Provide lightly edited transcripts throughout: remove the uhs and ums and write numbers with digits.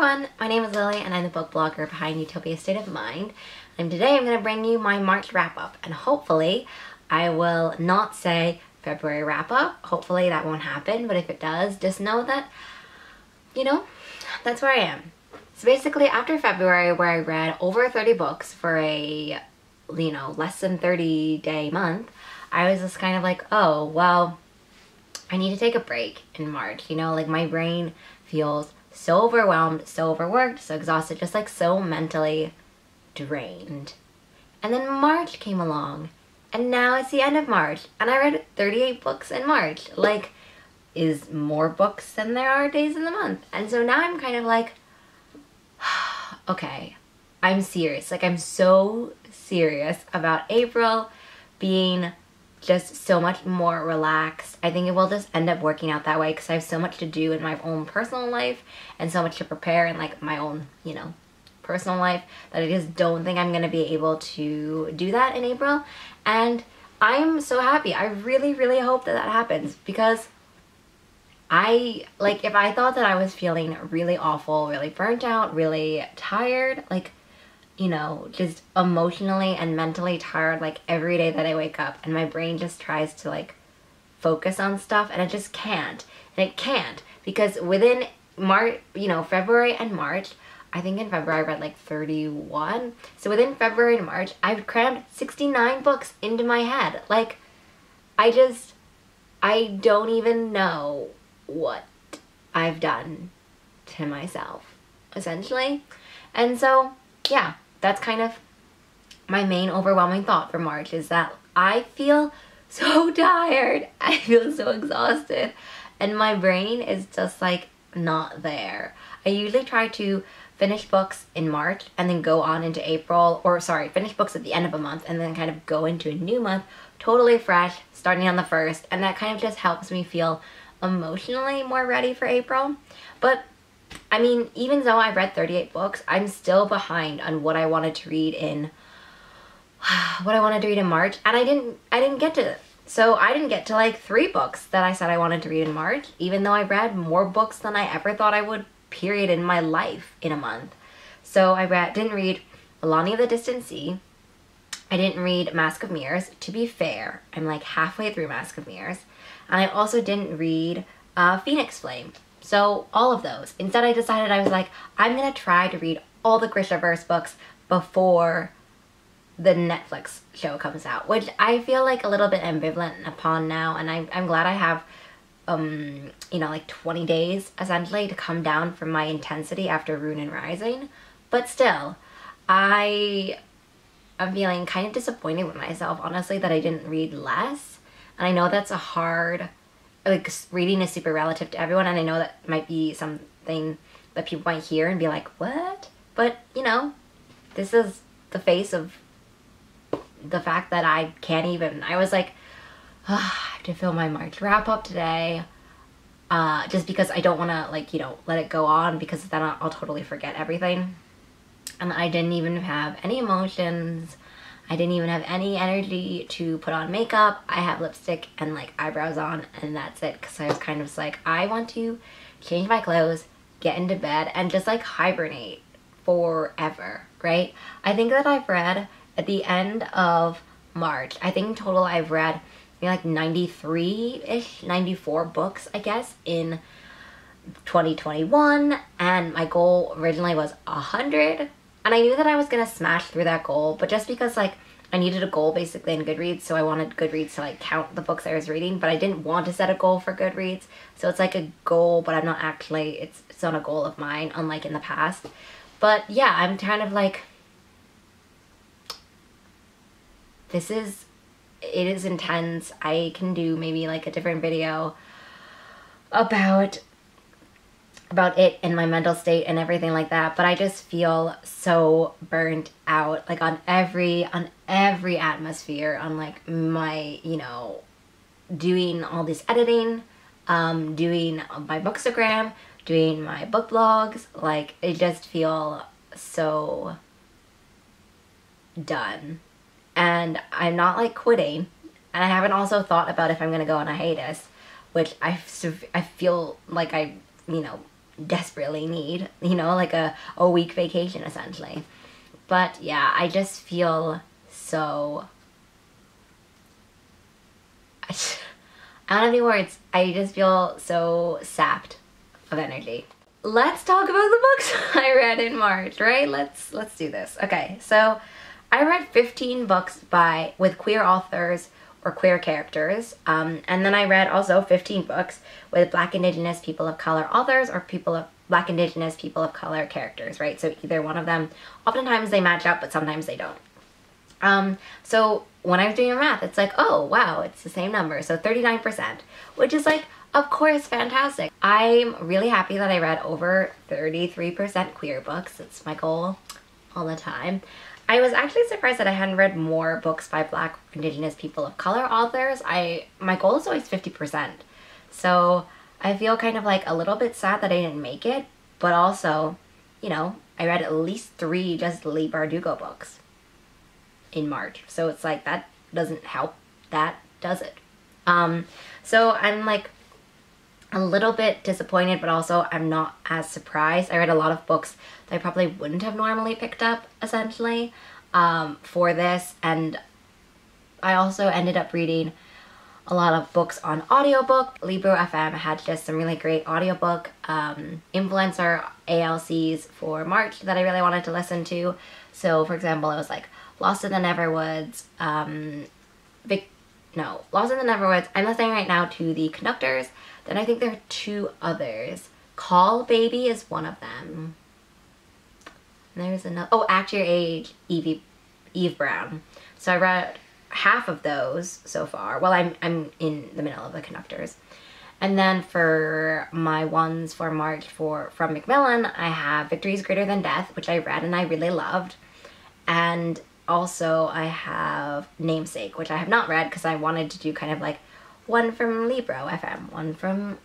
everyone, my name is Lily and I'm the book blogger behind Utopia State of Mind, and today I'm going to bring you my March wrap up, and hopefully I will not say February wrap up. Hopefully that won't happen, but if it does, just know that, that's where I am. So basically after February, where I read over 30 books for a, less than 30-day month, I was just kind of like, oh, well, I need to take a break in March. Like my brain feels so overwhelmed, so overworked, so exhausted, just like so mentally drained. And then March came along, and now it's the end of March, and I read 38 books in March. Like, is more books than there are days in the month. And so now I'm kind of like, okay, I'm serious. Like, I'm so serious about April being just so much more relaxed. I think it will just end up working out that way because I have so much to do in my own personal life and so much to prepare in like my own, personal life, that I just don't think I'm gonna be able to do that in April. And I'm so happy. I really, really hope that that happens, because if I thought that I was feeling really awful, really burnt out, really tired, just emotionally and mentally tired, like every day that I wake up, and my brain just tries to like focus on stuff and it just can't. And it can't, because within March, February and March, I think in February I read like 31. So within February and March, I've crammed 69 books into my head. Like, I don't even know what I've done to myself, essentially. And so, yeah, that's kind of my main overwhelming thought for March, is that I feel so tired. I feel so exhausted, and my brain is just like not there. I usually try to finish books in March and then go on into April, or sorry, finish books at the end of a month and then kind of go into a new month totally fresh, starting on the 1st, and that kind of just helps me feel emotionally more ready for April. But I mean, even though I read 38 books, I'm still behind on what I wanted to read in March, and I didn't get to it. So I didn't get to like 3 books that I said I wanted to read in March, even though I read more books than I ever thought I would, period, in my life in a month. So I didn't read Alani of the Distant Sea. I didn't read Mask of Mirrors. To be fair, I'm like halfway through Mask of Mirrors. And I also didn't read Phoenix Flame. So all of those. Instead, I decided, I was like, I'm going to try to read all the Grishaverse books before the Netflix show comes out, which I feel like a little bit ambivalent upon now. And I'm glad I have, like 20 days essentially to come down from my intensity after Rune and Rising. But still, I'm feeling kind of disappointed with myself, honestly, that I didn't read less. And I know that's a hard, like, reading is super relative to everyone, and I know that might be something that people might hear and be like, what? But, this is the face of the fact that I can't even, I was like, oh, I have to film my March wrap up today, just because I don't want to, let it go on, because then I'll totally forget everything. And I didn't even have any emotions. I didn't even have any energy to put on makeup. I have lipstick and like eyebrows on, and that's it, because I was kind of just like, I want to change my clothes, get into bed, and just like hibernate forever, right? I think that I've read at the end of March, I think in total I've read maybe like 93-ish, 94 books, I guess, in 2021, and my goal originally was 100. And I knew that I was gonna smash through that goal, but just because like I needed a goal basically in Goodreads, so I wanted Goodreads to like count the books I was reading, but I didn't want to set a goal for Goodreads. So it's like a goal, but I'm not actually, it's not a goal of mine, unlike in the past. But yeah, I'm kind of like, it is intense. I can do maybe like a different video about it and my mental state and everything like that, but I just feel so burnt out, like on every atmosphere, on like my, doing all this editing, doing my bookstagram, doing my book blogs, like I just feel so done. And I'm not like quitting, and I haven't also thought about if I'm gonna go on a hiatus, which I feel like I desperately need, you know, like a week vacation essentially. But yeah, I just feel so, I don't have any words. I just feel so sapped of energy. Let's talk about the books I read in March, right? Let's do this. Okay, so I read 15 books with queer authors or queer characters, and then I read also 15 books with Black, Indigenous, people of color authors or Black, Indigenous, people of color characters, right? So either one of them. Oftentimes they match up, but sometimes they don't. So when I was doing the math, it's like, oh wow, it's the same number, so 39%, which is like, of course, fantastic. I'm really happy that I read over 33% queer books. It's my goal all the time. I was actually surprised that I hadn't read more books by Black, Indigenous, people of color authors. My goal is always 50%. So I feel kind of like a little bit sad that I didn't make it, but also, you know, I read at least 3 just Leigh Bardugo books in March. So it's like, that doesn't help, that does it. So I'm like a little bit disappointed, but also I'm not as surprised. I read a lot of books that I probably wouldn't have normally picked up, essentially, for this, and I also ended up reading a lot of books on audiobook. Libro FM had just some really great audiobook influencer ALCs for March that I really wanted to listen to. So for example, it was like Lost in the Neverwoods, Lost in the Neverwoods. I'm listening right now to The Conductors. Then I think there are 2 others. Call Baby is one of them. And there's another, oh, Act Your Age, Eve Brown. So I read half of those so far. Well, I'm in the middle of The Conductors. And then for my ones for March from Macmillan, I have Victory is Greater Than Death, which I read and I really loved. And also I have Namesake, which I have not read because I wanted to do kind of like one from Libro FM, one from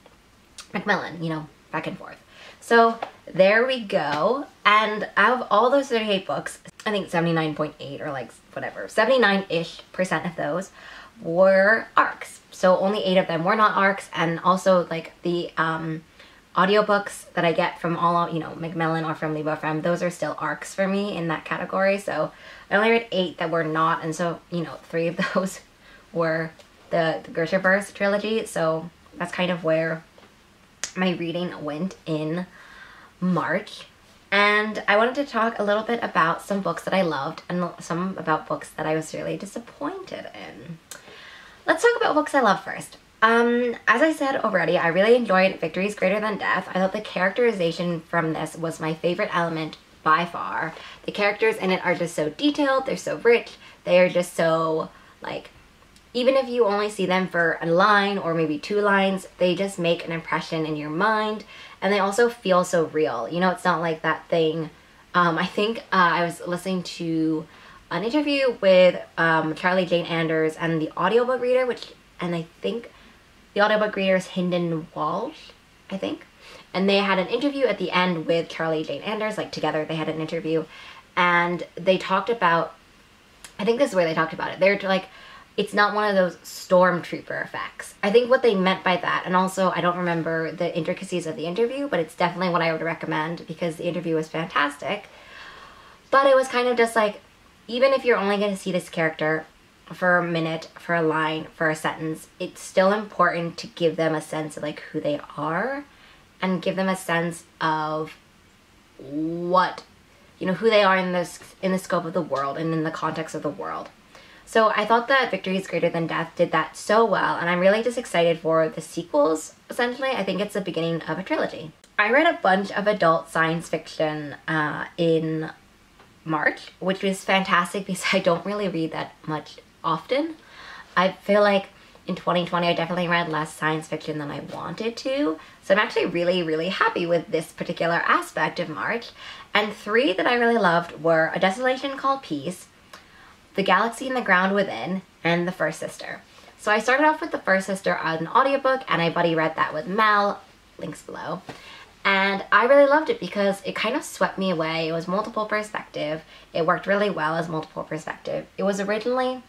Macmillan, you know, back and forth. So there we go. And out of all those 38 books, I think 79.8 or like whatever, 79-ish% of those were arcs. So only 8 of them were not arcs, and also like the audiobooks that I get from all, you know, Macmillan or from Libro FM, those are still arcs for me in that category. So I only read 8 that were not, and so, you know, 3 of those were the Gertrude trilogy. So that's kind of where my reading went in March. And I wanted to talk a little bit about some books that I loved and some about books that I was really disappointed in. Let's talk about books I love first. As I said already, I really enjoyed Victory is Greater Than Death. I thought the characterization from this was my favorite element by far. The characters in it are just so detailed, they're so rich, they are just so, like, even if you only see them for a line or maybe 2 lines, they just make an impression in your mind, and they also feel so real. You know, it's not like that thing, I think I was listening to an interview with Charlie Jane Anders and the audiobook reader, and I think the audiobook reader is Hynden Walsh, I think. And they had an interview at the end with Charlie Jane Anders, like together they had an interview, and they talked about, I think this is where they talked about it. They're like, it's not one of those stormtrooper effects. I think what they meant by that, and also I don't remember the intricacies of the interview, but it's definitely what I would recommend because the interview was fantastic. But it was kind of just like, even if you're only going to see this character for a minute, for a line, for a sentence, it's still important to give them a sense of like who they are and give them a sense of what, you know, who they are in the scope of the world and in the context of the world. So I thought that Victory is Greater Than Death did that so well, and I'm really just excited for the sequels, essentially. I think it's the beginning of a trilogy. I read a bunch of adult science fiction in March, which was fantastic because I don't really read that much often. I feel like in 2020 I definitely read less science fiction than I wanted to, so I'm actually really, really happy with this particular aspect of March. And 3 that I really loved were A Desolation Called Peace, The Galaxy and the Ground Within, and The First Sister. So I started off with The First Sister as an audiobook, and I buddy read that with Mel, links below. And I really loved it because it kind of swept me away. It was multiple perspective. It worked really well as multiple perspective. It was originally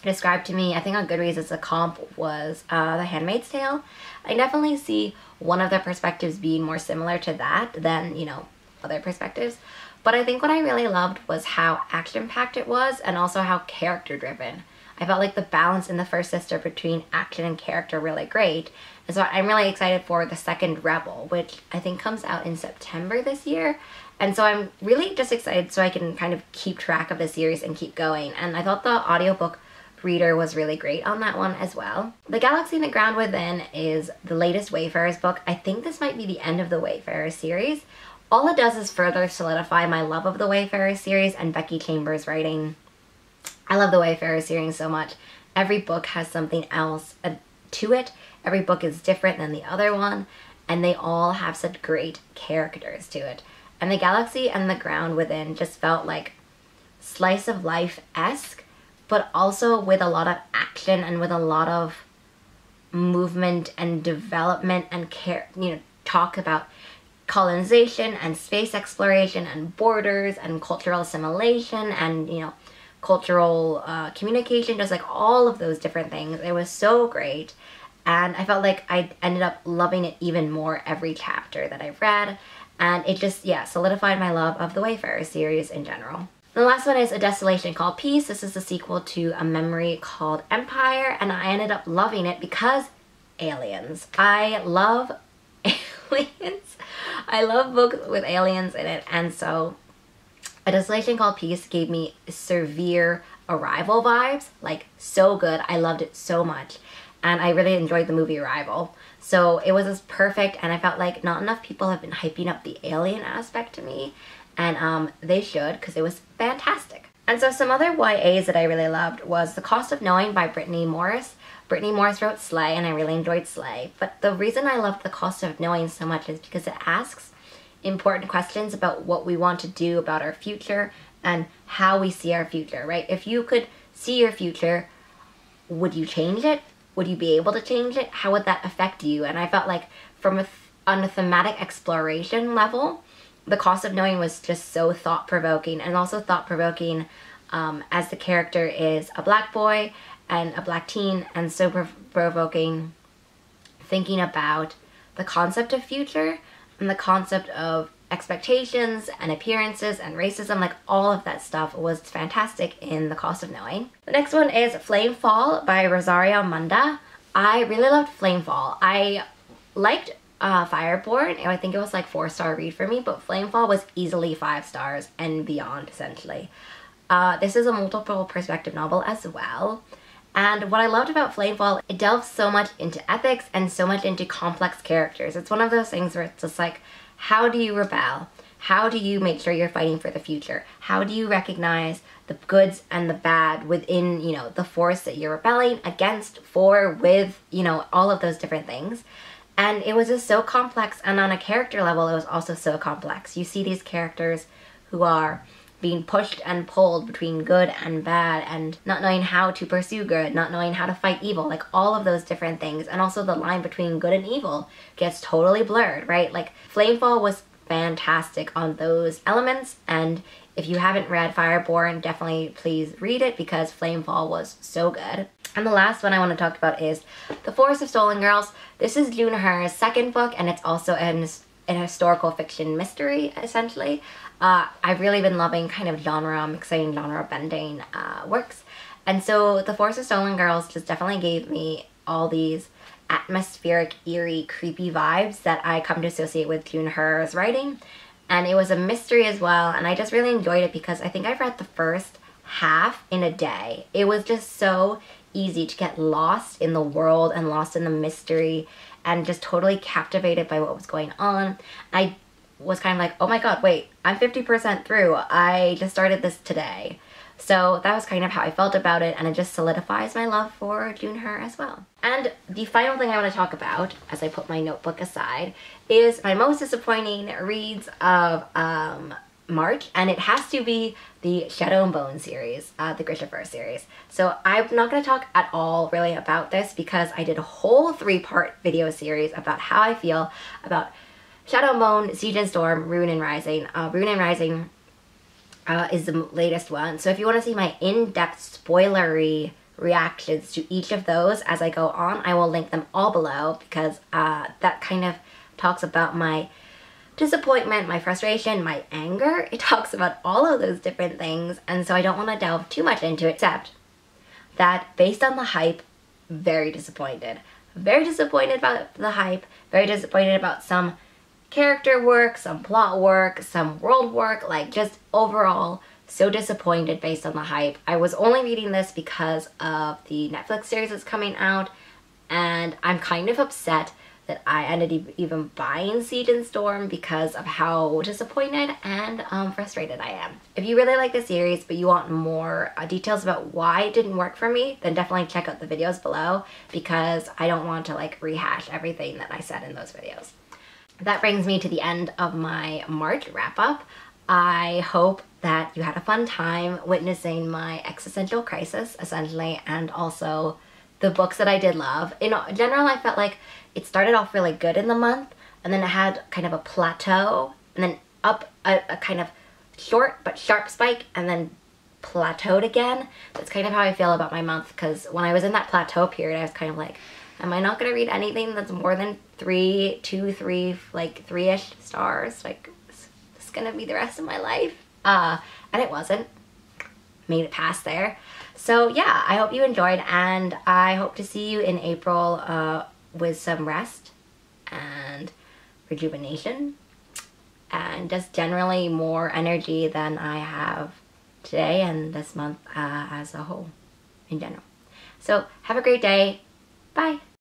described to me, I think on Goodreads as a comp was The Handmaid's Tale. I definitely see one of the perspectives being more similar to that than, you know, other perspectives. But I think what I really loved was how action-packed it was, and also how character-driven. I felt like the balance in the first sister between action and character really great. And so I'm really excited for the second Rebel, which I think comes out in September this year. And so I'm really just excited so I can kind of keep track of the series and keep going. And I thought the audiobook reader was really great on that one as well. The Galaxy and the Ground Within is the latest Wayfarers book. I think this might be the end of the Wayfarers series. All it does is further solidify my love of the Wayfarers series and Becky Chambers' writing. I love the Wayfarers series so much. Every book has something else to it. Every book is different than the other one, and they all have such great characters to it. And the Galaxy and the Ground Within just felt like slice of life-esque, but also with a lot of action and with a lot of movement and development and talk about colonization and space exploration and borders and cultural assimilation and, you know, cultural communication, just like all of those different things. It was so great, and I felt like I ended up loving it even more every chapter that I read, and it just, yeah, solidified my love of the Wayfarers series in general. The last one is A Desolation Called Peace. This is the sequel to A Memory Called Empire, and I ended up loving it because aliens. I love aliens. I love books with aliens in it, and so A Desolation Called Peace gave me severe Arrival vibes, like so good. I loved it so much, and I really enjoyed the movie Arrival. So it was just perfect, and I felt like not enough people have been hyping up the alien aspect to me, and they should, because it was fantastic. And so some other YAs that I really loved was The Cost of Knowing by Brittany Morris. Brittany Morris wrote Slay, and I really enjoyed Slay, but the reason I loved The Cost of Knowing so much is because it asks important questions about what we want to do about our future and how we see our future, right? If you could see your future, would you change it? Would you be able to change it? How would that affect you? And I felt like on a thematic exploration level, The Cost of Knowing was just so thought-provoking, and also thought-provoking as the character is a black boy and a black teen, and so provoking thinking about the concept of future and the concept of expectations and appearances and racism. Like, all of that stuff was fantastic in The Cost of Knowing. The next one is Flamefall by Rosario Munda. I really loved Flamefall. I liked Fireborn. I think it was like 4-star read for me, but Flamefall was easily 5 stars and beyond, essentially. This is a multiple perspective novel as well. And what I loved about Flamefall, it delves so much into ethics and so much into complex characters. It's one of those things where it's just like, how do you rebel? How do you make sure you're fighting for the future? How do you recognize the goods and the bad within, you know, the force that you're rebelling against, for, with, you know, all of those different things. And it was just so complex, and on a character level, it was also so complex. You see these characters who are being pushed and pulled between good and bad, and not knowing how to pursue good, not knowing how to fight evil, like all of those different things. And also the line between good and evil gets totally blurred, right? Like, Flamefall was fantastic on those elements, and if you haven't read Fireborn, definitely please read it, because Flamefall was so good. And the last one I want to talk about is The Forest of Stolen Girls. This is June Her's second book, and it's also an historical fiction mystery, essentially. I've really been loving kind of mixing genre bending works. And so The Forest of Stolen Girls just definitely gave me all these atmospheric, eerie, creepy vibes that I come to associate with June Her's writing. And it was a mystery as well, and I just really enjoyed it because I think I've read the first half in a day. It was just so easy to get lost in the world and lost in the mystery and just totally captivated by what was going on. I was kind of like, oh my god, wait, I'm 50% through. I just started this today. So that was kind of how I felt about it, and it just solidifies my love for June Her as well. And the final thing I want to talk about, as I put my notebook aside, is my most disappointing reads of March, and it has to be the Shadow and Bone series, the Grisha series. So I'm not going to talk at all really about this because I did a whole 3-part video series about how I feel about Shadow and Bone, Siege and Storm, Ruin and Rising. Ruin and Rising is the latest one. So if you want to see my in-depth spoilery reactions to each of those as I go on. I will link them all below because that kind of talks about my disappointment, my frustration, my anger. It talks about all of those different things, and so I don't want to delve too much into it, except that based on the hype, very disappointed. Very disappointed about the hype, very disappointed about some character work, some plot work, some world work, like just overall so disappointed based on the hype. I was only reading this because of the Netflix series that's coming out, and I'm kind of upset that I ended even buying Siege and Storm because of how disappointed and frustrated I am. If you really like the series but you want more details about why it didn't work for me, then definitely check out the videos below because I don't want to like rehash everything that I said in those videos. That brings me to the end of my March wrap up. I hope that you had a fun time witnessing my existential crisis, essentially, and also the books that I did love. In general, I felt like it started off really good in the month, and then it had kind of a plateau, and then up a kind of short but sharp spike, and then plateaued again. That's kind of how I feel about my month, because when I was in that plateau period, I was kind of like, am I not going to read anything that's more than 3, 2, 3, like 3-ish stars? Like, is this going to be the rest of my life? And it wasn't. Made it past there. So yeah, I hope you enjoyed, and I hope to see you in April with some rest and rejuvenation and just generally more energy than I have today and this month as a whole in general. So have a great day. Bye.